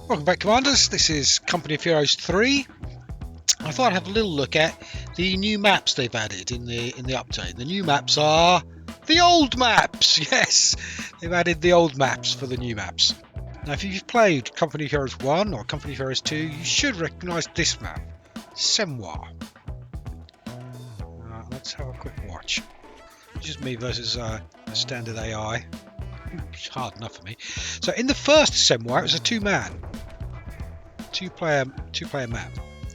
Welcome back, Commanders. This is Company of Heroes 3. I thought I'd have a little look at the new maps they've added in the update. The new maps are the old maps. Yes, they've added the old maps for the new maps. Now, if you've played Company of Heroes 1 or Company of Heroes 2, you should recognise this map, Semois. Let's have a quick watch. It's just me versus standard AI. It's hard enough for me. So in the first Semois, it was a two-player map.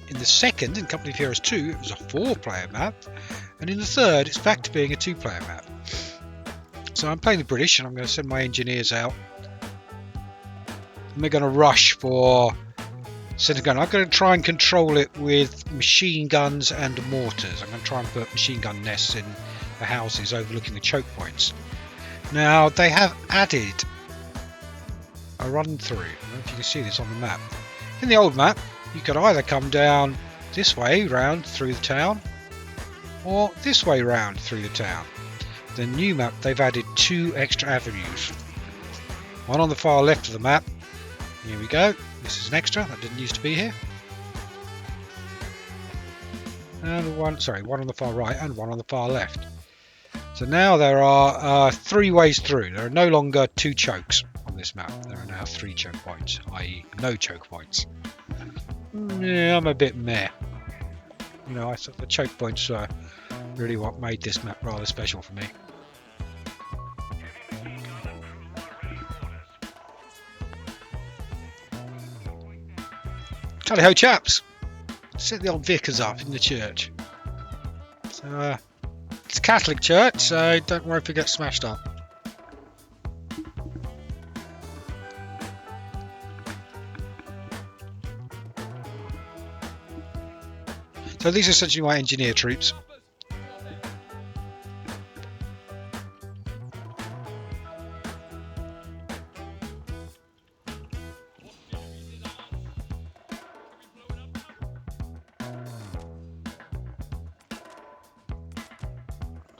In the second, in Company of Heroes 2, it was a 4-player map, and in the third, it's back to being a 2-player map. So I'm playing the British, and I'm going to send my engineers out. And we're going to rush for center gun. I'm going to try and control it with machine guns and mortars. I'm going to try and put machine gun nests in the houses overlooking the choke points. Now, they have added a run through. I don't know if you can see this on the map. In the old map, you could either come down this way round through the town, or this way round through the town. The new map, they've added 2 extra avenues. One on the far left of the map. Here we go. This is an extra that didn't used to be here. And one on the far right and one on the far left. So now there are 3 ways through. There are no longer 2 chokes on this map. There are now 3 choke points, i.e. no choke points. Yeah, I'm a bit meh. You know, I thought the choke points were really what made this map rather special for me. Tally ho, chaps! Set the old vicars up in the church. So, it's a Catholic church, so don't worry if it gets smashed up. So these are essentially my engineer troops.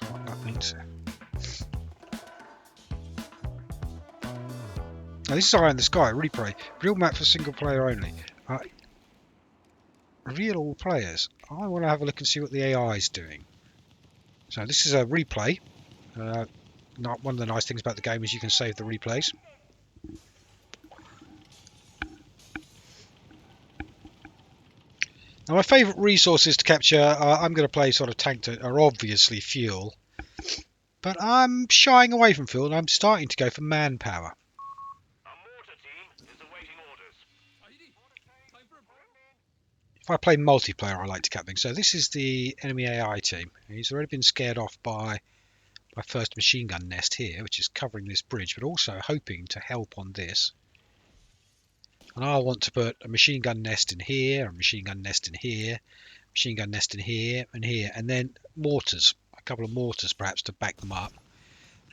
What that means. Now this is Eye in the Sky, replay. Real map for single player only. Real all players. I want to have a look and see what the AI is doing. So this is a replay. One of the nice things about the game is you can save the replays. Now my favourite resources to capture, I'm going to play sort of tank are obviously fuel. But I'm shying away from fuel and I'm starting to go for manpower. If I play multiplayer, I like to cap things. So this is the enemy AI team. He's already been scared off by my first machine gun nest here, which is covering this bridge, but also hoping to help on this. And I want to put a machine gun nest in here, a machine gun nest in here, machine gun nest in here and here, and then mortars, a couple of mortars perhaps to back them up,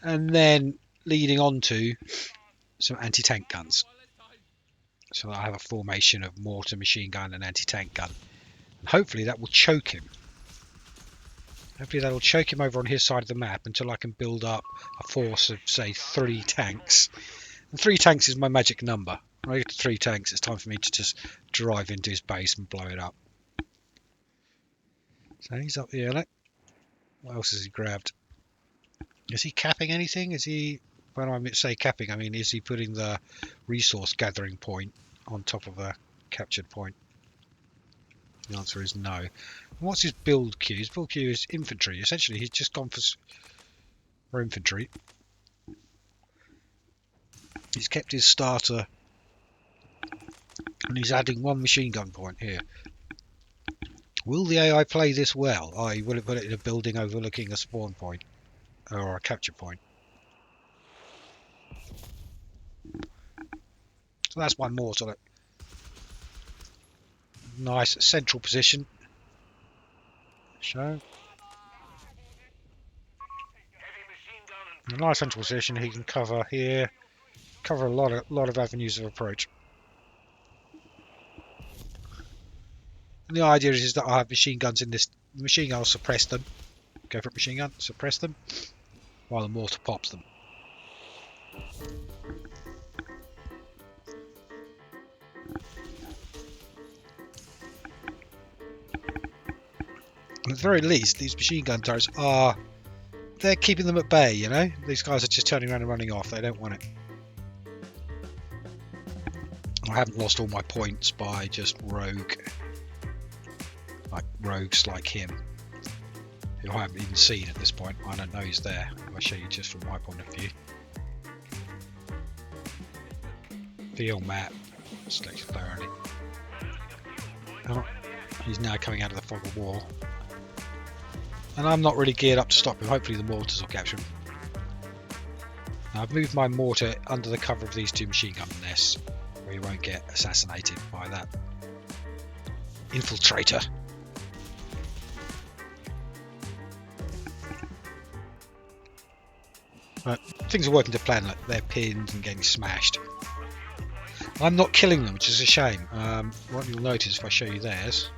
and then leading on to some anti-tank guns. So I have a formation of mortar, machine gun and anti-tank gun. And hopefully that will choke him. Hopefully that'll choke him over on his side of the map until I can build up a force of, say, 3 tanks. And 3 tanks is my magic number. When I get to 3 tanks, it's time for me to just drive into his base and blow it up. So he's up here. Look. What else has he grabbed? Is he capping anything? Is he... When I say capping, I mean, is he putting the resource gathering point on top of a captured point? The answer is no. And what's his build queue? His build queue is infantry. Essentially, he's just gone for infantry. He's kept his starter, and he's adding 1 machine gun point here. Will the AI play this well? Will it put it in a building overlooking a spawn point or a capture point? So that's one mortar. Nice central position. So in a nice central position, he can cover here, cover a lot of avenues of approach. And the idea is that I have machine guns in this. The machine gun will suppress them. Go for a machine gun, suppress them, while the mortar pops them. At the very least, these machine gun turrets are... They're keeping them at bay, you know? These guys are just turning around and running off. They don't want it. I haven't lost all my points by just rogues like him, who I haven't even seen at this point. I don't know he's there. I'll show you just from my point of view. Field map. Selected player only. Oh, he's now coming out of the fog of war. And I'm not really geared up to stop him. Hopefully the mortars will capture him. Now I've moved my mortar under the cover of these two machine gun nests, where he won't get assassinated by that infiltrator. But things are working to plan. Like they're pinned and getting smashed. I'm not killing them, which is a shame. What you'll notice if I show you theirs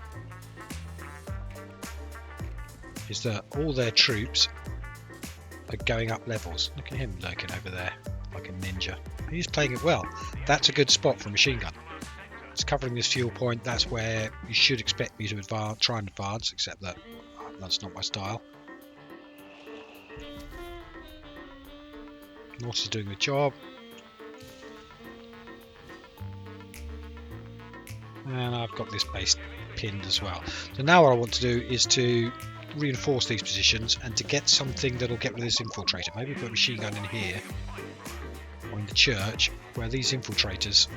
is that all their troops are going up levels. Look at him lurking over there like a ninja. He's playing it well. That's a good spot for a machine gun. It's covering this fuel point. That's where you should expect me to advance, try and advance, except that that's not my style. Mortar's doing the job. And I've got this base pinned as well. So now what I want to do is to reinforce these positions and to get something that'll get rid of this infiltrator. Maybe put a machine gun in here or in the church where these infiltrators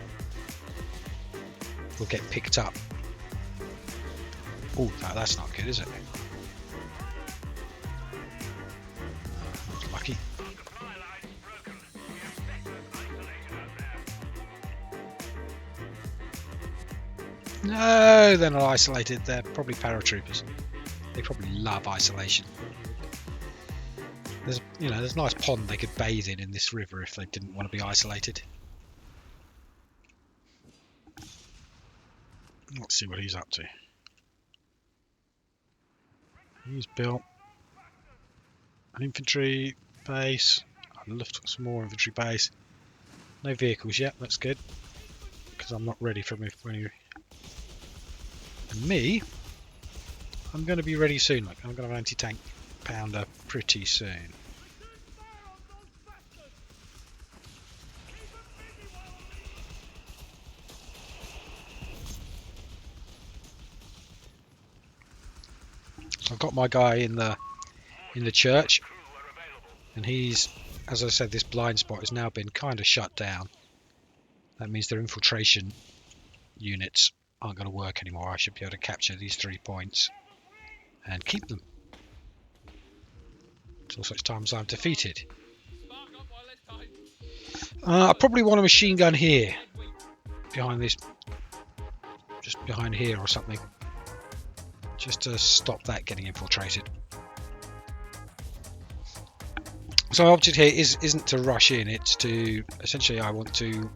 will get picked up. Oh, no, that's not good, is it? That's lucky. No, they're not isolated. They're probably paratroopers. They probably love isolation. There's a nice pond they could bathe in this river if they didn't want to be isolated. Let's see what he's up to. He's built an infantry base. I'd love to get some more infantry base. No vehicles yet. That's good because I'm not ready for any. And me, I'm going to be ready soon. Like I'm going to have an anti-tank pounder pretty soon. So I've got my guy in the church, and he's, as I said, this blind spot has now been kind of shut down. That means their infiltration units aren't going to work anymore. I should be able to capture these 3 points and keep them until such time as I'm defeated. I probably want a machine gun here, behind this, just behind here or something, just to stop that getting infiltrated. So my object here isn't to rush in, it's to, essentially I want to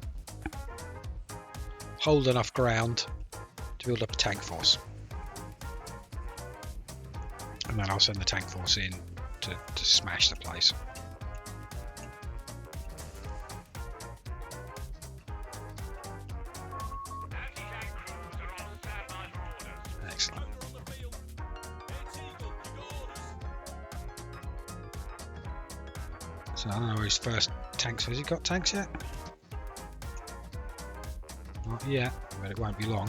hold enough ground to build up a tank force. And then I'll send the tank force in to smash the place. Excellent. So I don't know where his first tanks. Has he got tanks yet? Not yet, but it won't be long.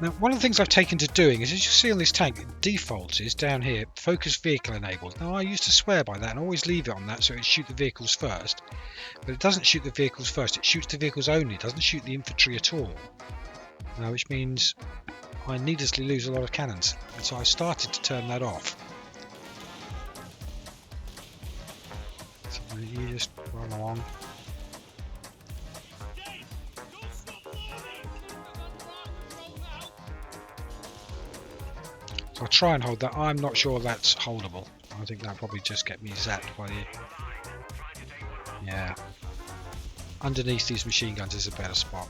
Now, one of the things I've taken to doing is, as you see on this tank, it defaults is down here, focus vehicle enabled. Now, I used to swear by that and always leave it on that so it shoot the vehicles first. But it doesn't shoot the vehicles first, it shoots the vehicles only, it doesn't shoot the infantry at all. Which means I needlessly lose a lot of cannons. And so I started to turn that off. So you just run along. So I'll try and hold that. I'm not sure that's holdable. I think that'll probably just get me zapped by the... Yeah. Underneath these machine guns is a better spot.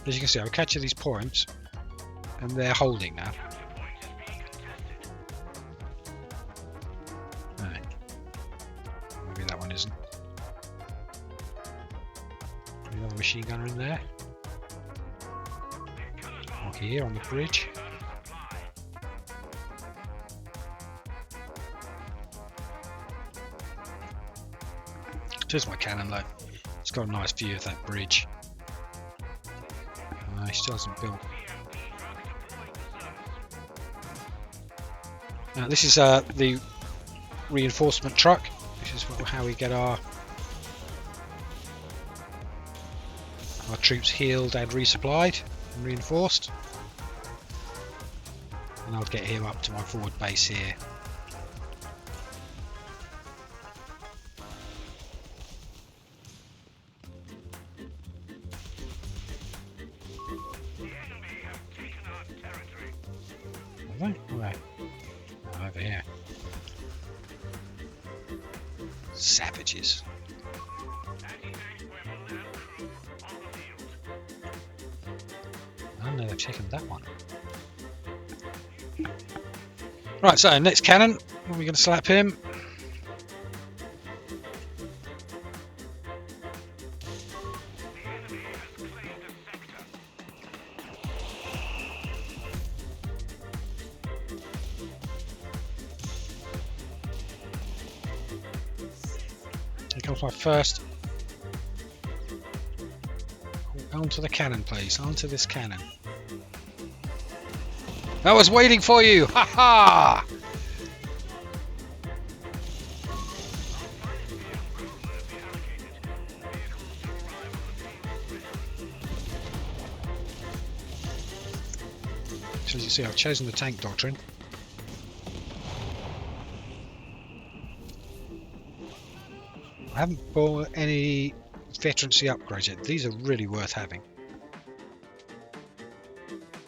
As you can see, I've captured these points and they're holding now. No. Maybe that one isn't. machine gunner in there. Or here on the bridge. Here's my cannon, look. It's got a nice view of that bridge. He still hasn't built. Now this is the reinforcement truck. This is how we get our troops healed and resupplied and reinforced. And I'll get him up to my forward base here. Where? Oh, over here. Savages. Oh no, they've taken that one. Right, so next cannon. Are we going to slap him? Here comes my first. Onto the cannon, please. Onto this cannon. I was waiting for you! Ha ha! So as you see, I've chosen the tank doctrine. I haven't bought any veterancy upgrades yet. These are really worth having.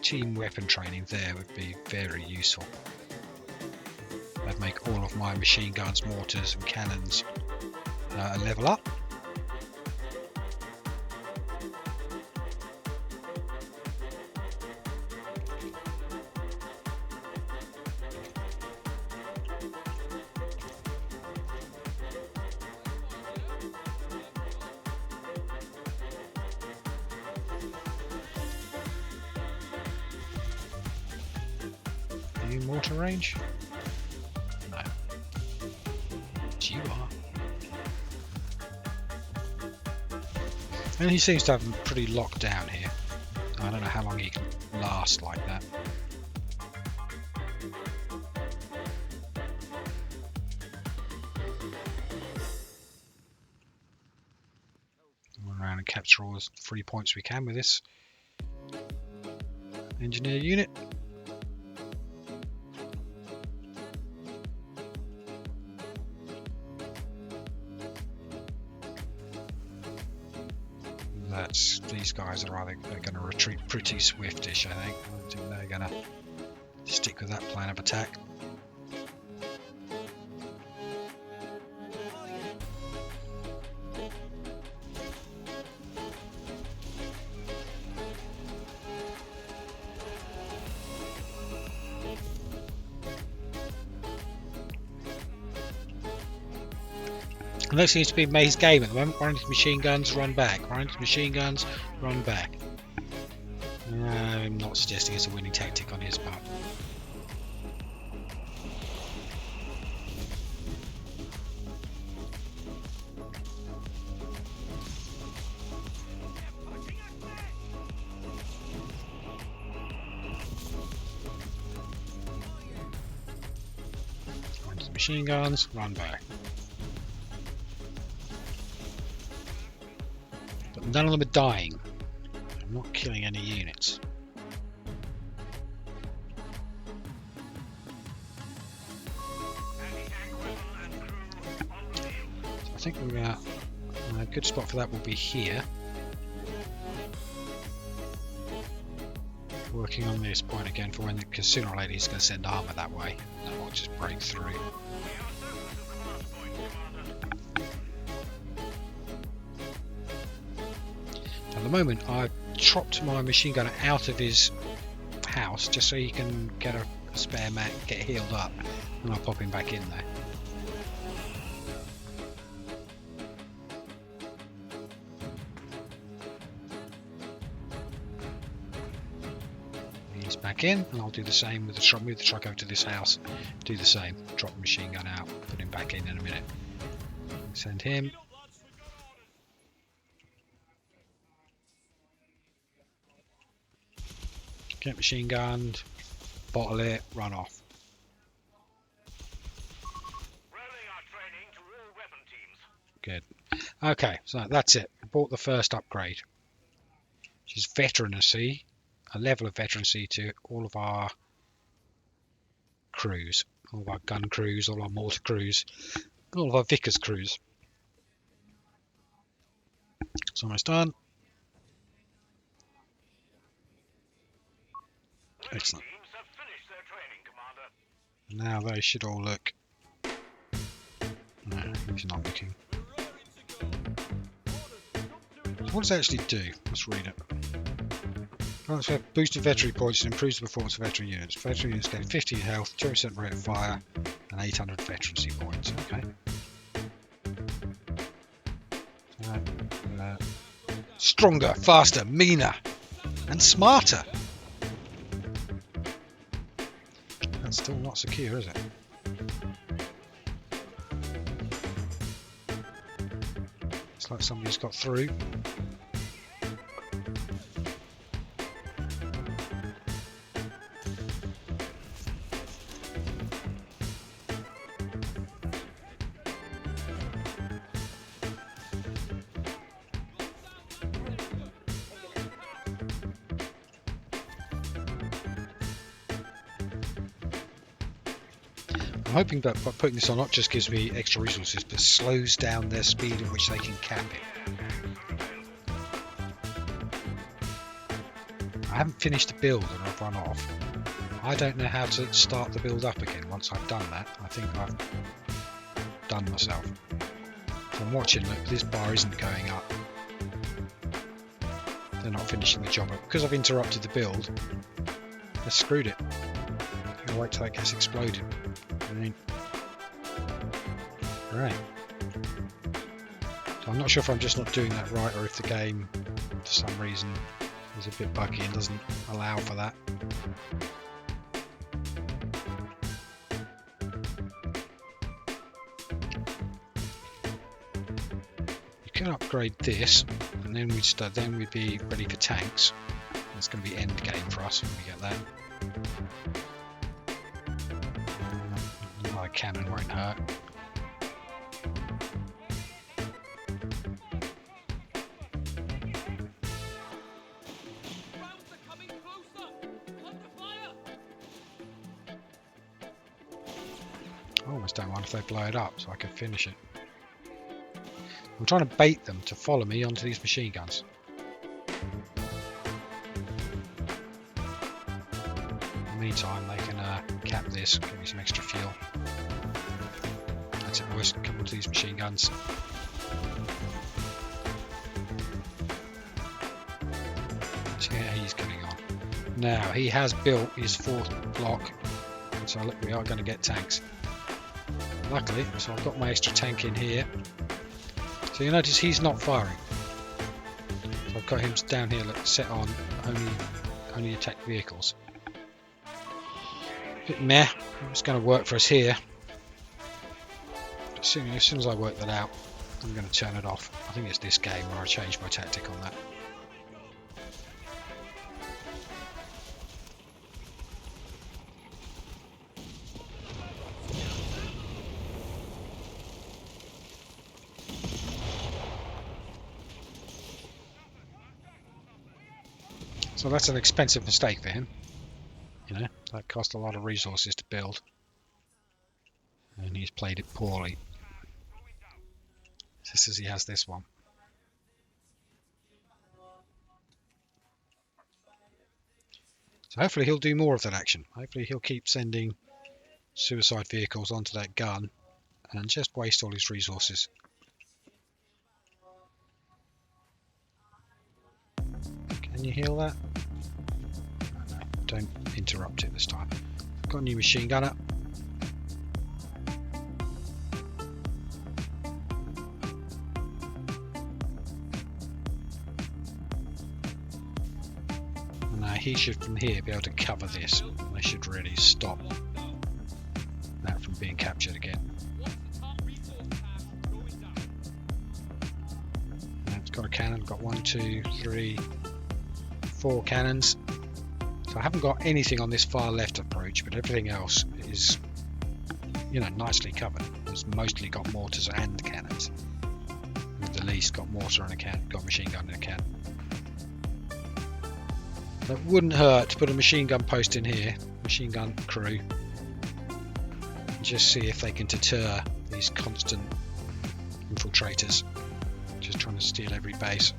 Team weapon training there would be very useful. That'd make all of my machine guns, mortars and cannons level up. Mortar range? No. But you are. And he seems to have them pretty locked down here. I don't know how long he can last like that. Run around and capture all the free points we can with this engineer unit. These guys are they're going to retreat pretty swiftish, I think. I think they're going to stick with that plan of attack. And that seems to be May's game at the moment. Run into machine guns, run back. Run into machine guns, run back. I'm not suggesting it's a winning tactic on his part. Run into machine guns, run back. None of them are dying. I'm not killing any units. So I think a good spot for that will be here. Working on this point again for when, because sooner or later he's going to send armor that way. And that will just break through. At the moment, I've chopped my machine gunner out of his house just so he can get a spare mag, get healed up, and I'll pop him back in there. back in, and I'll do the same with the truck. Move the truck over to this house, do the same. Drop the machine gun out, put him back in a minute. Send him. Get machine gunned, bottle it, run off. Good. Okay, so that's it. We bought the first upgrade, which is veterancy, a level of veterancy to all of our crews, all of our gun crews, all our mortar crews, all of our Vickers crews. It's almost done. Excellent. Now they should all look. No, he's not looking. So what does it actually do? Let's read it. Oh, so boosted veteran points and improves the performance of veteran units. Veteran units gain 15 health, 2% rate of fire, and 800 veterancy points. Okay. Stronger, faster, meaner, and smarter. That's still not secure, is it? It's like somebody's got through. I'm hoping that by putting this on not just gives me extra resources, but slows down their speed at which they can cap it. I haven't finished the build and I've run off. I don't know how to start the build up again once I've done that. I think I've done myself. So I'm watching, look, this bar isn't going up. They're not finishing the job. But because I've interrupted the build, they've screwed it. I'm gonna wait till that gets exploded. Right. So I'm not sure if I'm just not doing that right or if the game, for some reason, is a bit buggy and doesn't allow for that. You can upgrade this, and then we'd be ready for tanks. It's going to be end game for us when we get that. My cannon won't hurt. I almost don't mind if they blow it up so I can finish it. I'm trying to bait them to follow me onto these machine guns. In the meantime, they can cap this, give me some extra fuel. That's it, boys. Come onto these machine guns. See how he's getting on. Now, he has built his fourth block, so look, we are going to get tanks. Luckily, so I've got my extra tank in here. So you notice he's not firing. So I've got him down here, look, set on only attack vehicles. Bit meh. It's going to work for us here. As soon as I work that out, I'm going to turn it off. I think it's this game where I changed my tactic on that. So that's an expensive mistake for him. You know, that cost a lot of resources to build. And he's played it poorly. Just as he has this one. So hopefully he'll do more of that action. Hopefully he'll keep sending suicide vehicles onto that gun and just waste all his resources. Can you heal that? No, don't interrupt it this time. Got a new machine gunner. No, he should from here be able to cover this. They should really stop that from being captured again. And it's got a cannon, got 1, 2, 3, 4 cannons. So I haven't got anything on this far left approach, but everything else is, you know, nicely covered. It's mostly got mortars and cannons. At the least got mortar and a cannon, got machine gun and a cannon. That wouldn't hurt to put a machine gun post in here, machine gun crew, and just see if they can deter these constant infiltrators, just trying to steal every base.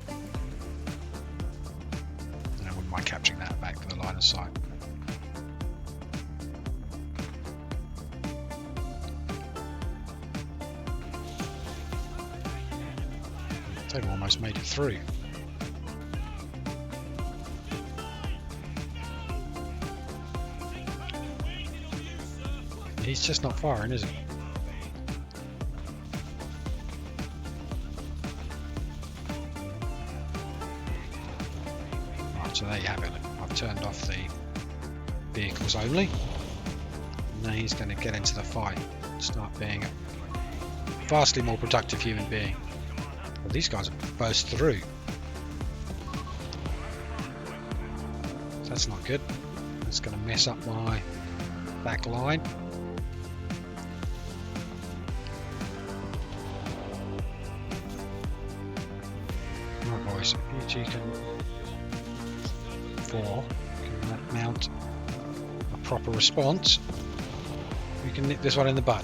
And I wouldn't mind capturing that back for the line of sight. They've almost made it through. He's just not firing, is he? Right, so there you have it. I've turned off the vehicles only. Now he's going to get into the fight, start being a vastly more productive human being. Well, these guys have burst through. That's not good. That's going to mess up my back line. Right, boys, if you can 4 can mount a proper response, we can nip this one in the bud.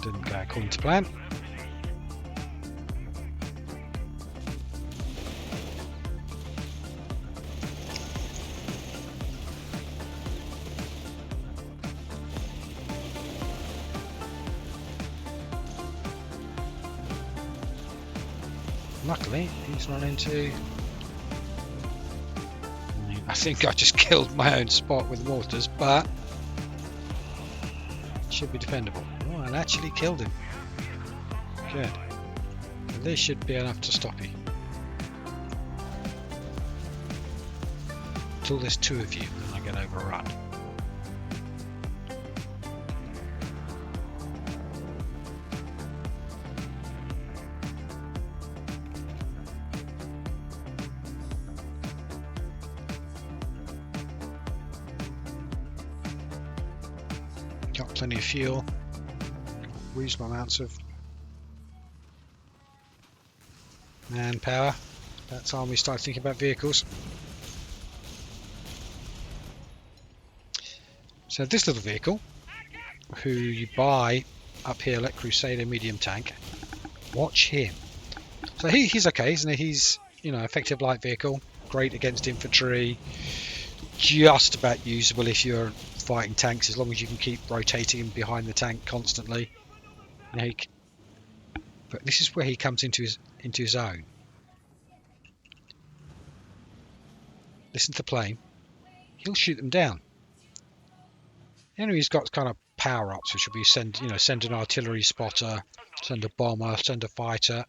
Didn't go according to plan. Luckily, he's run into... I think I just killed my own spot with mortars, but it should be defendable. Oh, and actually killed him. Good. This should be enough to stop him. Until there's 2 of you, and I get overrun. Got plenty of fuel. Reasonable amounts of manpower. That time we start thinking about vehicles. So this little vehicle, who you buy up here at Crusader medium tank, watch him. So he's okay, isn't he? He's, you know, effective light vehicle, great against infantry, just about usable if you're fighting tanks, as long as you can keep rotating him behind the tank constantly. You know, but this is where he comes into his own. Listen to the plane. He'll shoot them down. The enemy's got kind of power-ups, which will be send an artillery spotter, send a bomber, send a fighter.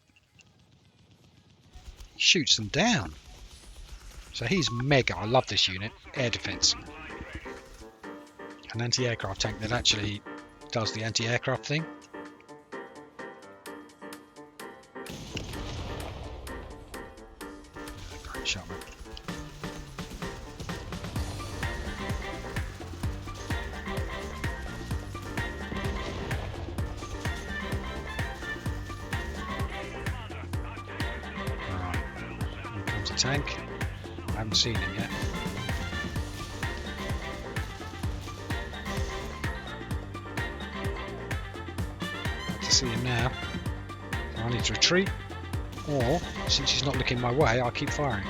He shoots them down. So he's mega. I love this unit. Air defense. An anti-aircraft tank that actually does the anti-aircraft thing. Great shot, man. Alright, here comes a tank. I haven't seen him yet. See him now. So I need to retreat, or since he's not looking my way, I'll keep firing.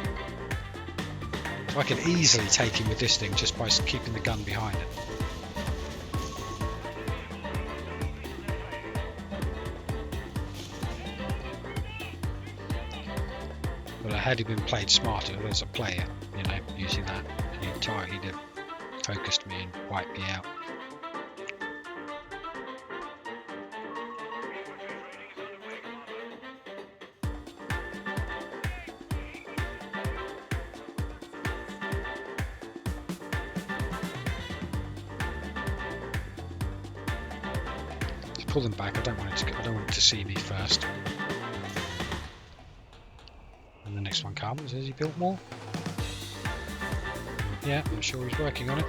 So I can easily take him with this thing just by keeping the gun behind it. But I had he been played smarter as a player, you know, using that, he'd have focused me and wiped me out. Let's pull them back. I don't want it to see me first. And the next one comes. Has he built more? Yeah, I'm sure he's working on it.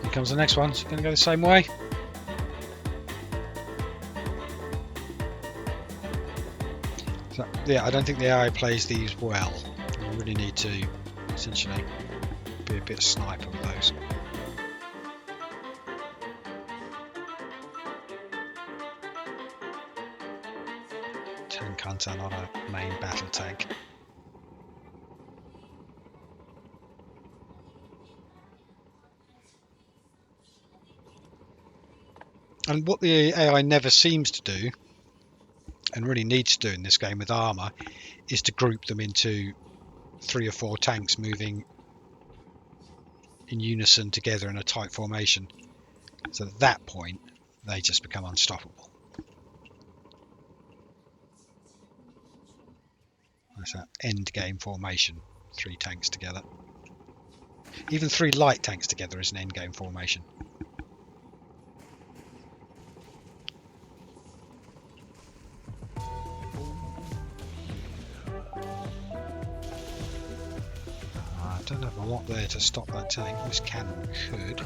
Here comes the next one. Is it going to go the same way? So, yeah, I don't think the AI plays these well. You really need to essentially be a bit of sniper with those. Tank hunter, not a main battle tank. And what the AI never seems to do, and really needs to do in this game with armour, is to group them into 3 or 4 tanks moving in unison together in a tight formation. So at that point, they just become unstoppable. That's that end game formation, 3 tanks together. Even 3 light tanks together is an end game formation. I don't have a lot there to stop that tank. This cannon could.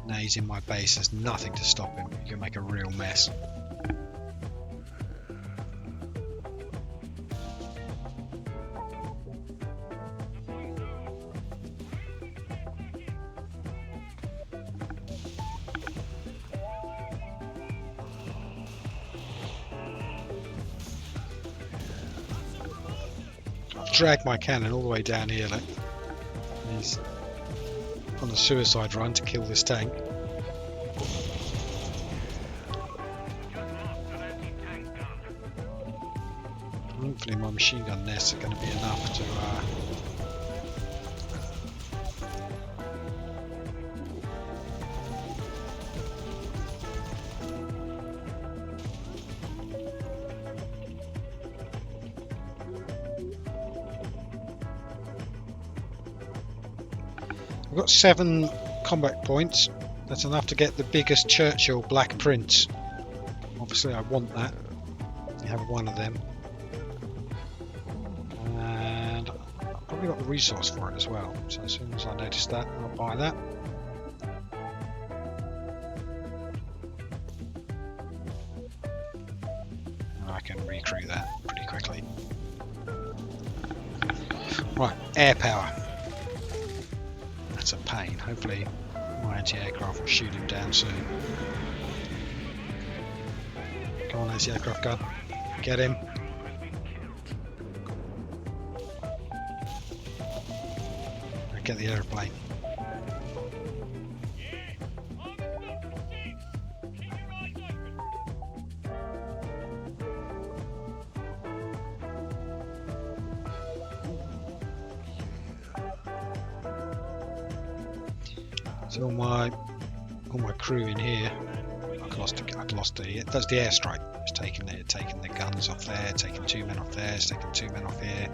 Now he's in my base, there's nothing to stop him. You can make a real mess. Drag my cannon all the way down here. Look. He's on a suicide run to kill this tank. Hopefully my machine gun nests are going to be enough to I've got 7 combat points. That's enough to get the biggest Churchill Black Prince. Obviously I want that. You have one of them. And I've probably got the resource for it as well. So as soon as I notice that, I'll buy that. And I can recruit that pretty quickly. Right, air power. That's a pain. Hopefully my anti-aircraft will shoot him down soon. Come on, anti-aircraft gun. Get him. Get the aeroplane. So all my crew in here. I've lost the. That's the airstrike. It's taking the guns off there, taking 2 men off there, it's taking 2 men off here.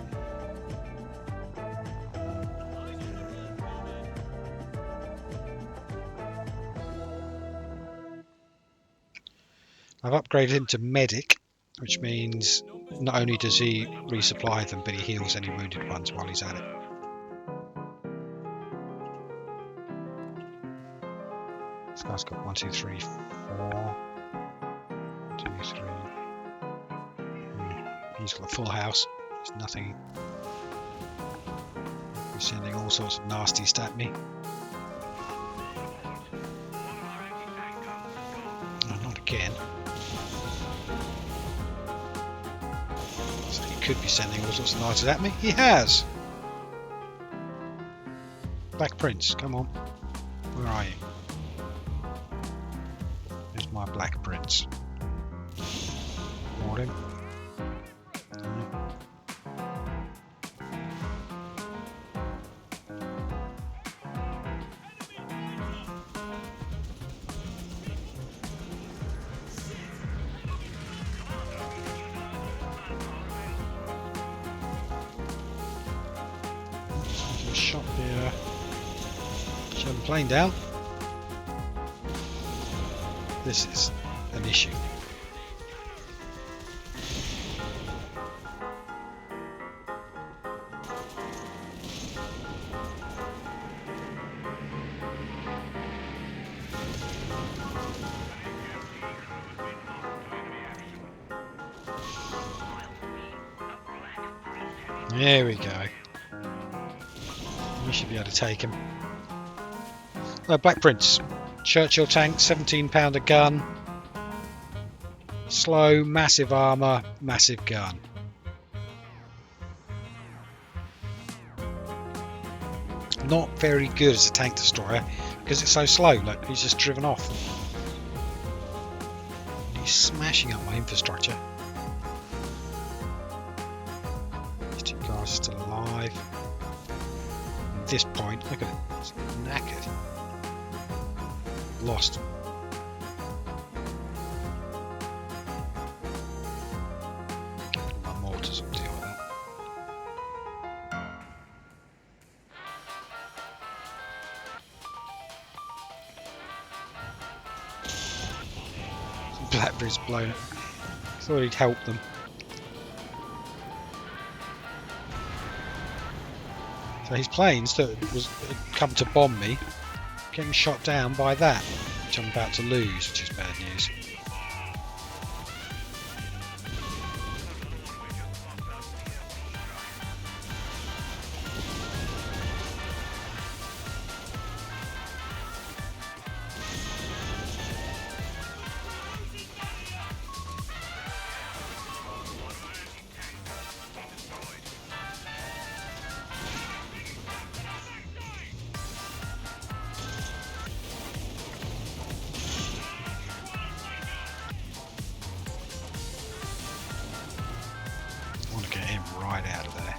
I've upgraded him to medic, which means not only does he resupply them, but he heals any wounded ones while he's at it. This guy's got 1, 2, 3, 4. 1, 2, 3. He's got a full house. There's nothing. He's sending all sorts of nasty stuff at me. No, not again. So he could be sending all sorts of nasty at me. He has! Black Prince, come on. Where are you? There's my Black Prince. Ward him. Shot the German plane down. This is an issue. There we go. We should be able to take him. Black Prince. Churchill tank, 17-pounder gun. Slow, massive armour, massive gun. Not very good as a tank destroyer because it's so slow. Like, he's just driven off. He's smashing up my infrastructure. These two guys are still alive. At this point, look at it. It's knackered. Lost. My mortars will deal with that. Blackberry's blown it. Thought he'd help them. So his planes that had come to bomb me, getting shot down by that, which I'm about to lose, which is bad news. I want to get him right out of there.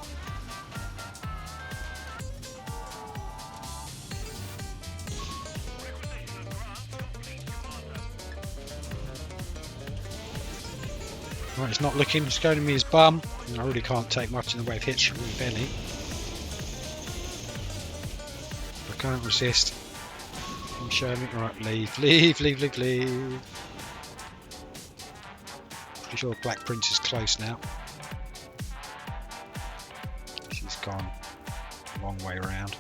Right, he's not looking, he's going to me his bum. I really can't take much in the way of hits from Benny. I can't resist. I'm showing it. Right, leave. Pretty sure Black Prince is close now. She's gone a long way around.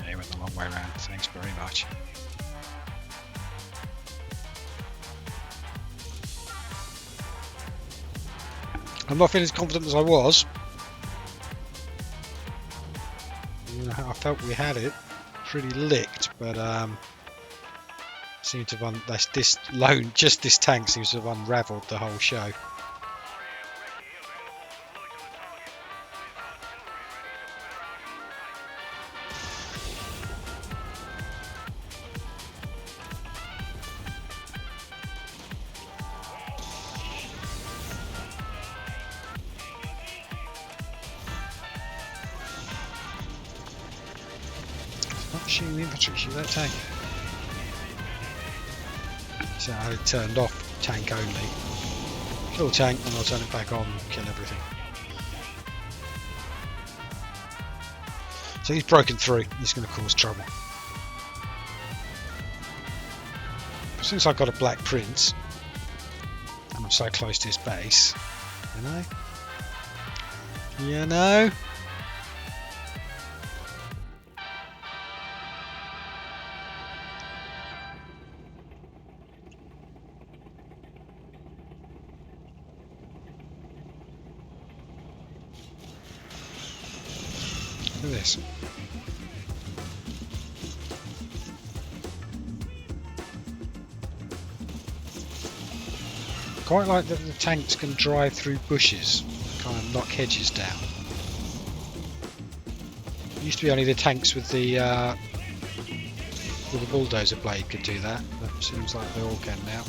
Yeah, he went the long way around. Thanks very much. I'm not feeling as confident as I was. I felt we had it pretty licked, but seemed to have this tank seems to have unravelled the whole show. Not shooting the infantry, shoot that tank. So I had it turned off, tank only. Kill tank and I'll turn it back on, kill everything. So he's broken through, he's going to cause trouble. Since I've got a Black Prince, and I'm so close to his base, you know? this. Quite like that the tanks can drive through bushes, kind of knock hedges down. It used to be only the tanks with the bulldozer blade could do that, but it seems like they all can now.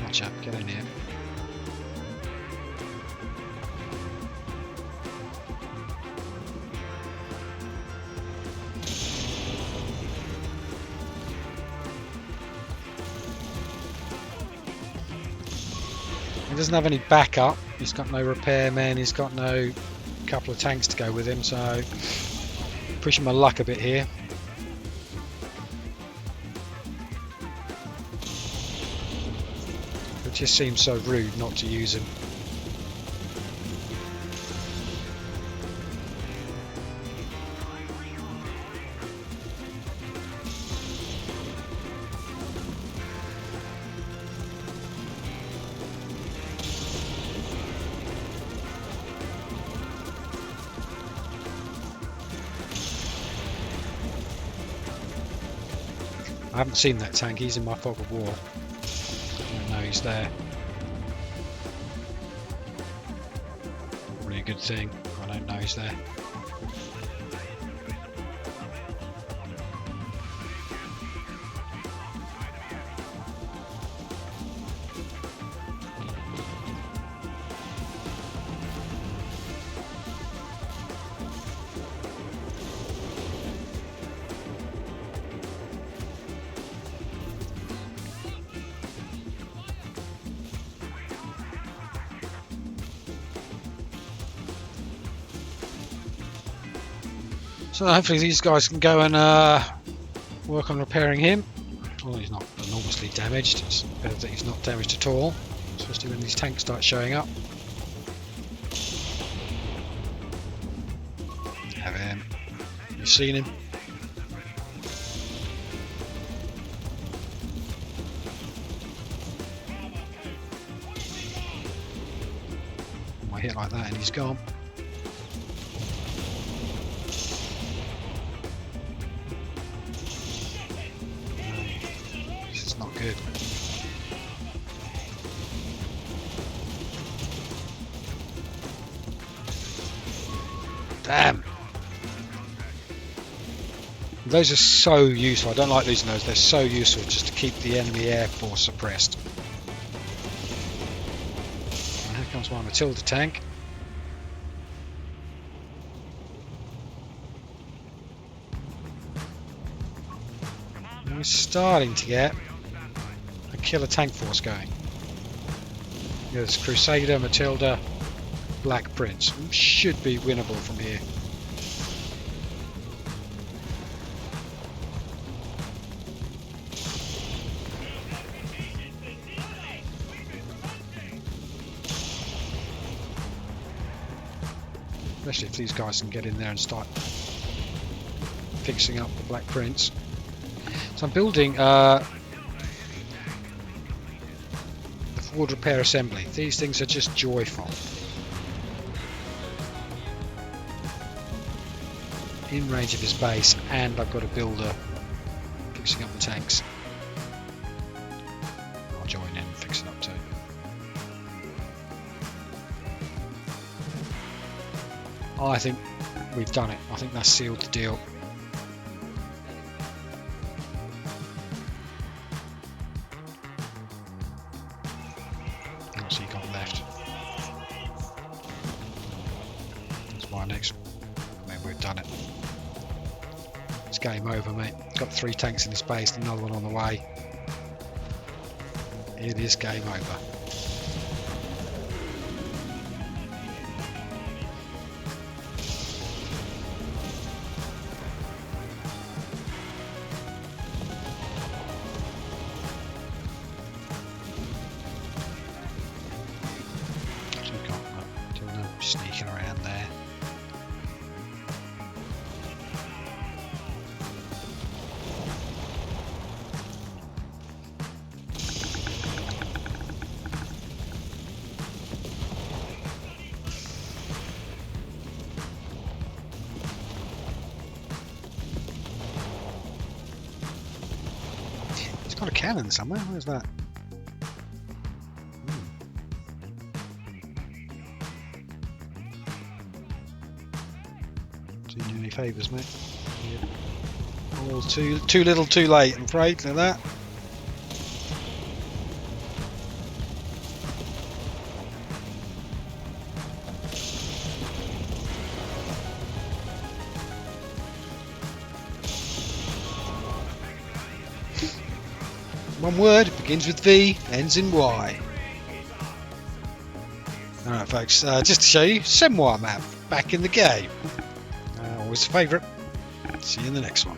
Watch out, get in here. He doesn't have any backup, he's got no repairmen, he's got no couple of tanks to go with him, so pushing my luck a bit here. It just seems so rude not to use him. I haven't seen that tank, he's in my fog of war. I don't know he's there. Probably a good thing, I don't know he's there. So hopefully these guys can go and work on repairing him. Well, he's not enormously damaged. It's better that he's not damaged at all, especially when these tanks start showing up. Have him. You've seen him. I hit like that and he's gone. Good. Damn. Those are so useful. I don't like losing those. They're so useful just to keep the enemy air force suppressed. And here comes my Matilda tank. And we're starting to get killer tank force going. There's Crusader, Matilda, Black Prince. Should be winnable from here. Especially if these guys can get in there and start fixing up the Black Prince. So I'm building forward repair assembly. These things are just joyful. In range of his base, and I've got a builder fixing up the tanks. I'll join in and fix it up too. I think we've done it. I think that's sealed the deal. What's he got left? That's my next. I mean, we've done it. It's game over, mate. Got 3 tanks in his base, another one on the way. It is game over. Sneaking around there. Got a cannon somewhere. Where's that? Didn't do any favours, mate. Yeah. Oh, too little, too late. I'm afraid. Like that. One word, begins with V, ends in Y. Alright folks, just to show you, Semois map, back in the game. Always a favourite. See you in the next one.